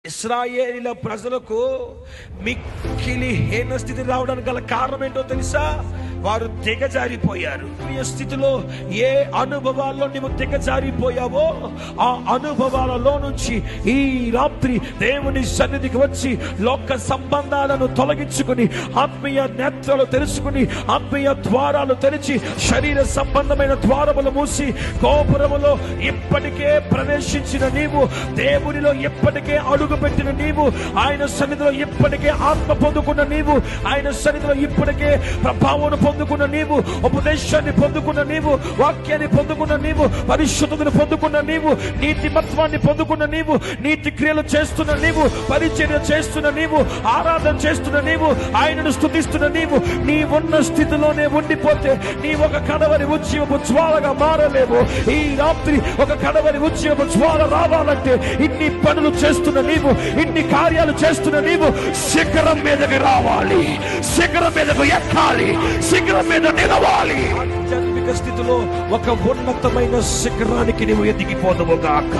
ఇశ్రాయేలీల ప్రజలకు మిక్కిలి హీన స్థితి రావడానికి గల కారణం ఏంటో తెలుసా? వారు దిగజారిపోయారు. ఈ స్థితిలో ఏ అనుభవాల్లో నువ్వు దిగజారిపోయావో ఆ అనుభవాలలో నుంచి ఈ రాత్రి దేవుని సన్నిధికి వచ్చి లోక సంబంధాలను తొలగించుకుని ఆత్మీయ నేత్రాలు తెలుసుకుని ఆత్మీయ ద్వారాలు తెరిచి శరీర సంబంధమైన ద్వారములు మూసి గోపురములో ఇప్పటికే ప్రవేశించిన నీవు, దేవునిలో ఇప్పటికే అడుగుపెట్టిన నీవు, ఆయన సన్నిధిలో ఇప్పటికే ఆత్మ పొందుకున్న నీవు, ఆయన సన్నిధిలో ఇప్పటికే ప్రభావం పొందుకున్న నీవు, ఉపదేశాన్ని పొందుకున్న నీవు, వాక్యాన్ని పొందుకున్న నీవు, పరిశుద్ధతను పొందుకున్న నీవు, నీతిమత్వాన్ని పొందుకున్న నీవు, నీతి క్రియలు చేస్తున్న నీవు, పరిచర్య చేస్తున్న నీవు, ఆరాధన చేస్తున్న నీవు, ఆయనను స్తుతిస్తున్న నీవు, నీ ఉన్న స్థితిలోనే ఉండిపోతే నీ ఒక కడవరి ఉద్యమపు జ్వాలగా మారలేవు. ఈ రాత్రి ఒక కడవరి ఉద్యమపు జ్వాల రావాలంటే ఇన్ని పనులు చేస్తున్న నీవు, ఇన్ని కార్యాలు చేస్తున్న నీవు శిఖరం మీదకి రావాలి, శిఖరం మీదకు ఎక్కాలి, శిఖరం మీద నిలవాలి. ఆధ్యాత్మిక స్థితిలో ఒక ఉన్నతమైన శిఖరానికి నీవు ఎదిగిపోదువుగాక.